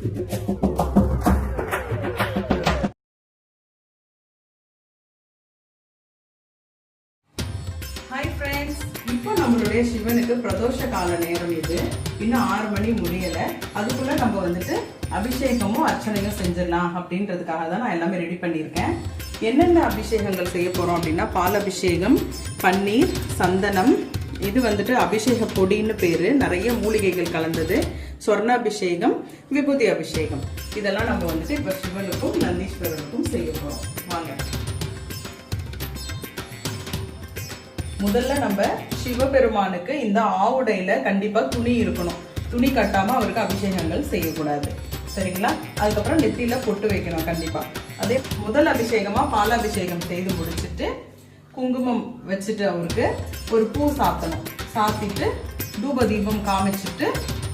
Hi friends, இப்போ நம்மளுடைய சிவனுக்கு பிரதோஷ கால நேரம் இது. இன்னும் 6 மணி முடியலை. அதுக்குள்ள நம்ம வந்துட்டு அபிஷேகமும் அர்ச்சனையும் செஞ்சிடலாம் அப்படின்றதுக்காக தான் நான் எல்லாமே ரெடி பண்ணியிருக்கேன். என்னென்ன அபிஷேகங்கள் செய்ய போகிறோம் அப்படின்னா, பால் அபிஷேகம், பன்னீர், சந்தனம், இது வந்துட்டு அபிஷேக பொடின்னு பேர், நிறைய மூலிகைகள் கலந்தது, சொர்ண அபிஷேகம், விபூதி அபிஷேகம். இதெல்லாம் நம்ம வந்துட்டு இப்போ சிவனுக்கும் நந்தீஸ்வரருக்கும் செய்ய போகிறோம். வாங்க. முதல்ல நம்ம சிவபெருமானுக்கு இந்த ஆவுடையில கண்டிப்பா துணி இருக்கணும். துணி கட்டாம அவருக்கு அபிஷேகங்கள் செய்யக்கூடாது, சரிங்களா? அதுக்கப்புறம் நெத்தியில பொட்டு வைக்கணும் கண்டிப்பா. அதே முதல் அபிஷேகமா பால் அபிஷேகம் செய்து முடிச்சுட்டு குங்குமம் வச்சுட்டு அவருக்கு ஒரு பூ சாத்தணும். சாத்திட்டு தூப தீபம் காமிச்சிட்டு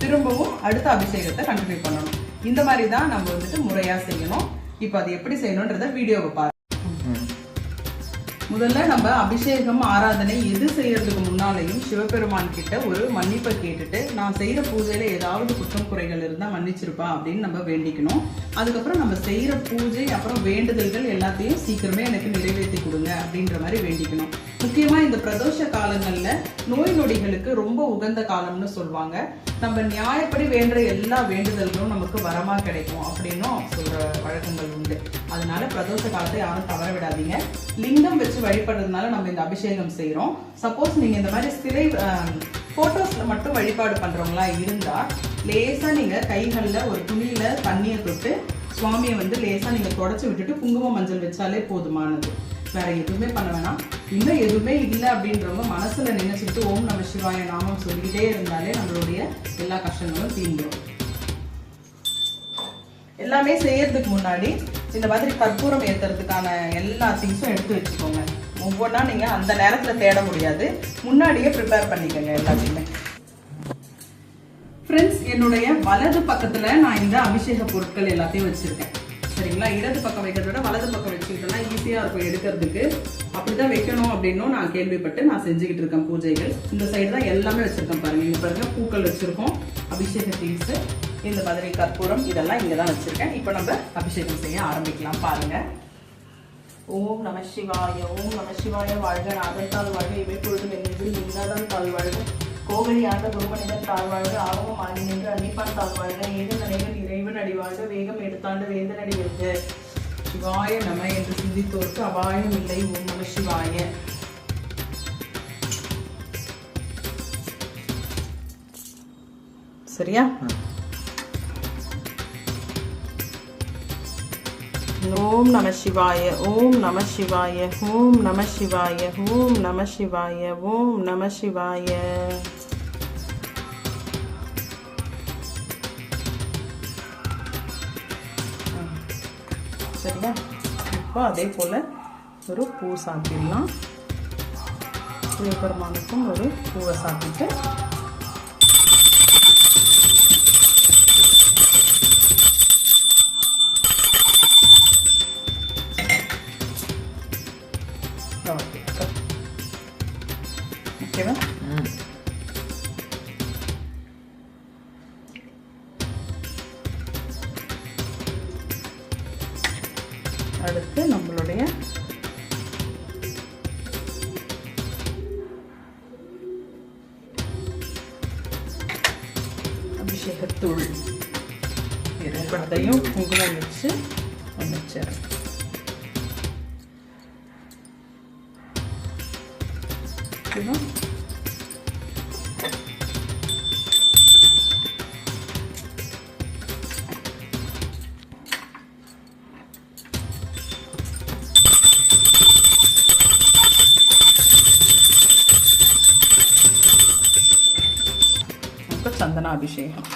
திரும்பவும் அடுத்த அபிஷேகத்தை கண்டினியூ பண்ணணும். இந்த மாதிரி தான் நம்ம வந்துட்டு முறையா செய்யணும். இப்போ அது எப்படி செய்யணும்ன்றத வீடியோவை பாருங்க. முதல்ல நம்ம அபிஷேகம் ஆராதனை எது செய்யறதுக்கு முன்னாலையும் சிவபெருமான் கிட்ட ஒரு மன்னிப்பை கேட்டுட்டு, நான் செய்யற பூஜையில ஏதாவது குற்றம் குறைகள் இருந்தா மன்னிச்சிருப்பா அப்படின்னு நம்ம வேண்டிக்கணும். அதுக்கப்புறம் நம்ம செய்யற பூஜை அப்புறம் வேண்டுதல்கள் எல்லாத்தையும் சீக்கிரமே எனக்கு நிறைவேற்றி கொடுங்க அப்படின்ற மாதிரி வேண்டிக்கணும். முக்கியமா இந்த பிரதோஷ காலங்கள்ல நோய் நொடிகளுக்கு ரொம்ப உகந்த காலம்னு சொல்லுவாங்க. நம்ம நியாயப்படி வேண்ட எல்லா வேண்டுதல்களும் நமக்கு வரமா கிடைக்கும் அப்படின்னும் சொல்ற வழக்கங்கள் உண்டு. அதனால பிரதோஷ காலத்தை யாரும் தவற விடாதீங்க. லிங்கம் வச்சு வழிபடுறதுனால நம்ம இந்த அபிஷேகம் செய்யறோம். சப்போஸ் நீங்க இந்த மாதிரி சிலை போட்டோஸ்ல மட்டும் வழிபாடு பண்றவங்களா இருந்தா, லேசா நீங்க கைகள்ல ஒரு துணியில தண்ணியை தொட்டு சுவாமியை வந்து லேசா நீங்க தொடச்சு விட்டுட்டு குங்கும மஞ்சள் வச்சாலே போதுமானது. வேற எதுவுமே பண்ண வேணாம். இன்னும் எதுவுமே இல்லை அப்படின்றவங்க மனசுல நினைச்சுட்டு ஓம் நம சிவாய நாமம் சொல்லிக்கிட்டே இருந்தாலே நம்மளுடைய எல்லா கஷ்டங்களும் தீர்ந்துடும். எல்லாமே செய்யறதுக்கு முன்னாடி இந்த மாதிரி கற்பூரம் ஏத்துறதுக்கான எல்லா திங்ஸும் எடுத்து வச்சுக்கோங்க. ஒவ்வொன்றா நீங்க அந்த நேரத்துல தேட முடியாது, முன்னாடியே ப்ரிப்பேர் பண்ணிக்கோங்க எல்லாத்தையுமே. ஃப்ரெண்ட்ஸ், என்னுடைய வலது பக்கத்துல நான் இந்த அபிஷேக பொருட்கள் எல்லாத்தையும் வச்சிருக்கேன், சரிங்களா? இடது பக்கம் வைக்கிறத விட வலது பக்கம் வச்சுக்கிட்டோம்னா ஈஸியா இருக்கும் எடுக்கிறதுக்கு. அப்படிதான் வைக்கணும் அப்படின்னு நான் கேள்விப்பட்டு நான் செஞ்சுக்கிட்டு இருக்கேன் பூஜைகள். இந்த சைடு தான் எல்லாமே வச்சிருக்கேன் பாருங்க. இங்க பாருங்க, பூக்கள் வச்சிருக்கோம், அபிஷேக திங்ஸ், இந்த மாதிரி கற்பூரம், இதெல்லாம் இங்க தான் வச்சிருக்கேன். இப்போ நம்ம அபிஷேகம் செய்ய ஆரம்பிக்கலாம். பாருங்க. ஓம் நம சிவாய, ஓம் நம சிவாய. வாழ்க நாதத்தால் வாழ்க, இவை பொழுதும் என்னில் இன்னாதான் தாழ் வாழ்க, கோவலியாண்ட குருமனிதன் தாழ்வாழ்க, ஆகவும் ஆகி நின்று அன்னிப்பான் தாழ்வாழ்க, ஏது நடைகள் இறைவன் அடிவாழ்க, வேகம் எடுத்தாண்டு வேந்தன் அடி வெல்க. சிவாய நம என்று சிந்தித்தோருக்கு அபாயம் இல்லை. ஓம் நம சிவாய. சரியா? ஓம் நம சிவாய, ஓம் நம சிவாய, ஓம் நம சிவாய, ஓம் நம சிவாய, ஓம் நம சிவாய. சரியா? இப்போ அதே போல ஒரு பூ சாத்திடலாம். சிவபெருமானுக்கும் ஒரு பூவை சாத்திட்டு ஓகேவா? அடுத்து நம்மளுடைய அபிஷேகத்தூள் இரண்டையும் குங்குமம் வச்சு அமைச்சர். சந்தனாபிஷேகம்.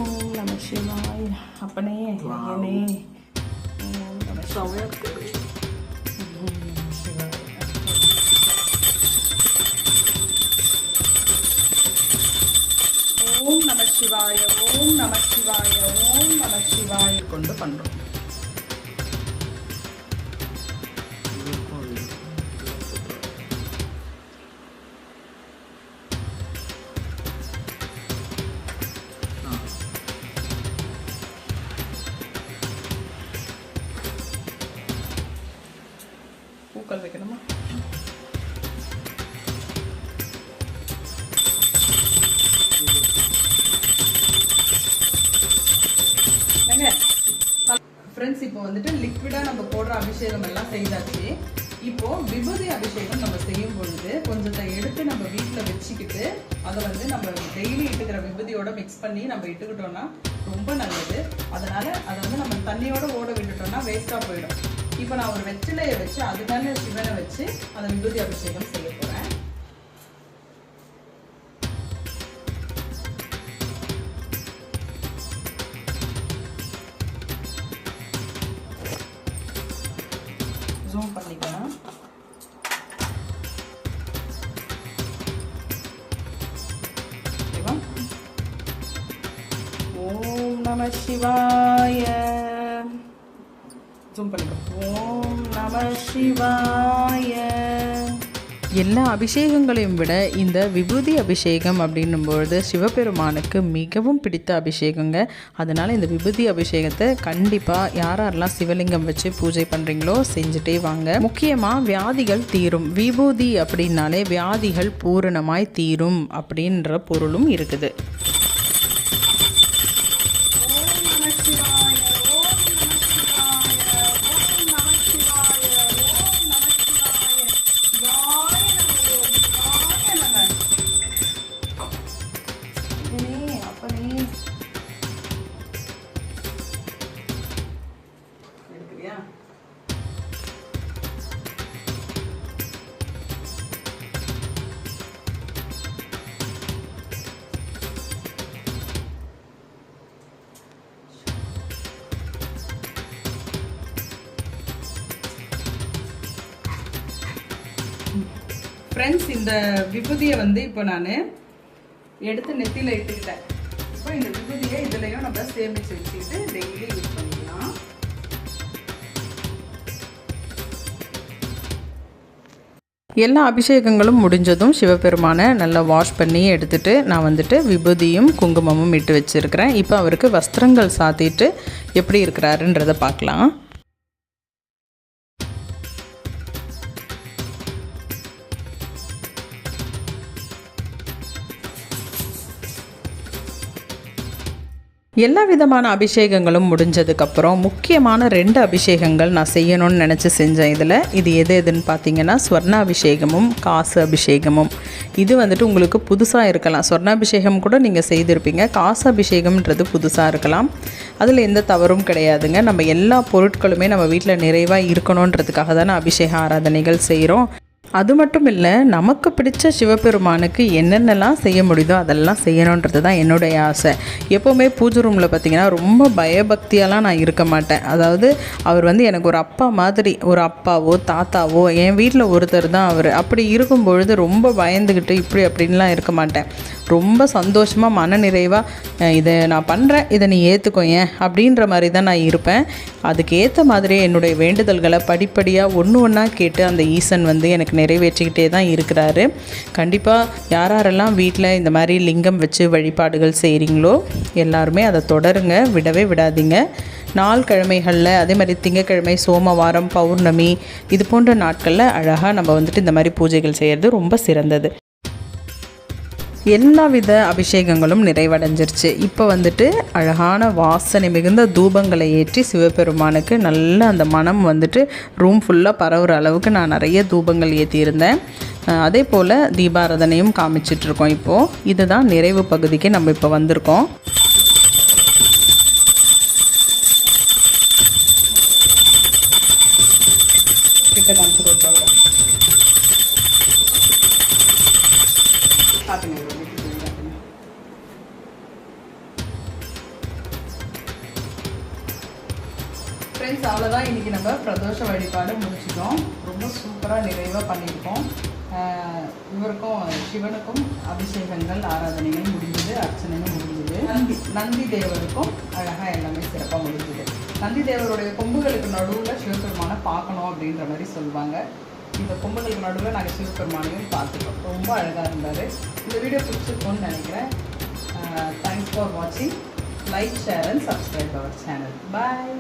ஓம் நம சிவாய. அப்பனே ஐயனே, ஓம் நம சிவாய. கொண்டு பண்ணுறோம். பூக்கள் வைக்கணுமா? ஃப்ரெண்ட்ஸ், இப்போ வந்துட்டு லிக்விடாக நம்ம போடுற அபிஷேகம் எல்லாம் செய்தாச்சு. இப்போது விபூதி அபிஷேகம் நம்ம செய்யும் பொழுது கொஞ்சத்தை எடுத்து நம்ம வீட்டில் வச்சுக்கிட்டு அதை வந்து நம்ம டெய்லி இட்டுக்கிற விபூதியோட மிக்ஸ் பண்ணி நம்ம இட்டுக்கிட்டோம்னா ரொம்ப நல்லது. அதனால் அதை வந்து நம்ம தண்ணியோட ஓட விட்டுட்டோம்னா வேஸ்ட்டாக போயிடும். இப்போ நான் ஒரு வெற்றிலையை வச்சு அதுக்கான சிவனை வச்சு அந்த விபூதி அபிஷேகம் செய்ய போகிறேன். ஜூம் பண்ணிக்கலாம். ஓம் நம சிவாய. ஜூம் பண்ணிக்கலாம். ஓம் நம சிவாய. எல்லா அபிஷேகங்களையும் விட இந்த விபூதி அபிஷேகம் அப்படின்னும்பொழுது சிவபெருமானுக்கு மிகவும் பிடித்த அபிஷேகங்க. அதனால் இந்த விபூதி அபிஷேகத்தை கண்டிப்பாக யாரெல்லாம் சிவலிங்கம் வச்சு பூஜை பண்ணுறீங்களோ செஞ்சுட்டே வாங்க. முக்கியமாக வியாதிகள் தீரும். விபூதி அப்படின்னாலே வியாதிகள் பூரணமாய் தீரும் அப்படின்ற பொருளும் இருக்குது. ஃப்ரெண்ட்ஸ், இந்த விபூதியை வந்து இப்போ நான் எடுத்து நெத்தியில் இட்டுக்கிட்டேன். இப்போ இந்த விபூதியை இதுலையும் நம்ம சேமித்து வச்சுக்கிட்டு டெய்லி யூஸ் பண்ணிக்கலாம். எல்லா அபிஷேகங்களும் முடிஞ்சதும் சிவபெருமானை நல்லா வாஷ் பண்ணி எடுத்துகிட்டு நான் வந்துட்டு விபூதியும் குங்குமமும் இட்டு வச்சுருக்கிறேன். இப்போ அவருக்கு வஸ்திரங்கள் சாத்திட்டு எப்படி இருக்கிறாருன்றதை பார்க்கலாம். எல்லா விதமான அபிஷேகங்களும் முடிஞ்சதுக்கப்புறம் முக்கியமான 2 அபிஷேகங்கள் நான் செய்யணும்னு நினச்சி செஞ்சேன். இது எதுன்னு பார்த்தீங்கன்னா ஸ்வர்ணாபிஷேகமும் காசு அபிஷேகமும். இது வந்துட்டு உங்களுக்கு புதுசாக இருக்கலாம். ஸ்வர்ணாபிஷேகம் கூட நீங்கள் செய்திருப்பீங்க. காசு அபிஷேகம்ன்றது புதுசாக இருக்கலாம். அதில் எந்த தவறும் கிடையாதுங்க. நம்ம எல்லா பொருட்களுமே நம்ம வீட்டில் நிறைவாக இருக்கணுன்றதுக்காக தானே அபிஷேக ஆராதனைகள் செய்கிறோம். அது மட்டும் இல்லை, நமக்கு பிடிச்ச சிவபெருமானுக்கு என்னென்னலாம் செய்ய முடியுதோ அதெல்லாம் செய்யணுன்றது தான் என்னுடைய ஆசை. எப்போவுமே பூஜை ரூமில் பார்த்திங்கன்னா ரொம்ப பயபக்தியாலாம் நான் இருக்க மாட்டேன். அதாவது அவர் வந்து எனக்கு ஒரு அப்பா மாதிரி, ஒரு அப்பாவோ தாத்தாவோ என் வீட்டில் ஒருத்தர் தான் அவர். அப்படி இருக்கும் பொழுது ரொம்ப பயந்துக்கிட்டு இப்படி அப்படின்லாம் இருக்க மாட்டேன். ரொம்ப சந்தோஷமாக மனநிறைவாக இதை நான் பண்ணுறேன், இதை நீ ஏற்றுக்கோ ஏன் அப்படின்ற மாதிரி தான் நான் இருப்பேன். அதுக்கு ஏற்ற மாதிரியே என்னுடைய வேண்டுதல்களை படிப்படியாக ஒன்று ஒன்றா கேட்டு அந்த ஈசன் வந்து எனக்கு நிறைவேற்றிக்கிட்டே தான் இருக்கிறாரு. கண்டிப்பாக யாரெல்லாம் வீட்டில் இந்த மாதிரி லிங்கம் வச்சு வழிபாடுகள் செய்கிறீங்களோ எல்லாருமே அதை தொடருங்க, விடவே விடாதீங்க. நாள் கிழமைகளில் அதே மாதிரி திங்கக்கிழமை, சோமவாரம், பௌர்ணமி இது போன்ற நாட்களில் அழகாக நம்ம வந்துட்டு இந்த மாதிரி பூஜைகள் செய்கிறது ரொம்ப சிறந்தது. எல்லா வித அபிஷேகங்களும் நிறைவடைஞ்சிருச்சு. இப்போ வந்துட்டு அழகான வாசனை மிகுந்த தூபங்களை ஏற்றி சிவபெருமானுக்கு நல்ல அந்த மனம் வந்துட்டு ரூம் ஃபுல்லாக பரவுற அளவுக்கு நான் நிறைய தூபங்கள் ஏற்றியிருந்தேன். அதே போல் தீபாராதனையும் காமிச்சிட்ருக்கோம். இப்போது இதுதான் நிறைவு பகுதிக்கு நம்ம இப்போ வந்திருக்கோம். கிட்ட காமிச்சிருக்கோம். ஃப்ரெண்ட்ஸ், அவ்வளோதான். இன்றைக்கி நம்ம பிரதோஷ வழிபாடு முடிச்சிட்டோம். ரொம்ப சூப்பராக நிறைவாக பண்ணியிருக்கோம். இவருக்கும் சிவனுக்கும் அபிஷேகங்கள் ஆராதனைகள் முடிஞ்சது, அர்ச்சனையும் முடிஞ்சது. நந்தி தேவருக்கும் அழகாக எல்லாமே சிறப்பாக முடிஞ்சது. நந்தி தேவருடைய கொம்புகளுக்கு நடுவில் சிவபெருமானை பார்க்கணும் அப்படின்ற மாதிரி சொல்லுவாங்க. இந்த கொம்புகளுக்கு நடுவில் நாங்கள் சிவபெருமானையும் பார்த்துட்டோம். ரொம்ப அழகாக இருந்தார். இந்த வீடியோ பிடிச்சிருக்கோன்னு நினைக்கிறேன். தேங்க்ஸ் ஃபார் வாட்சிங். Like, share and subscribe our channel. Bye.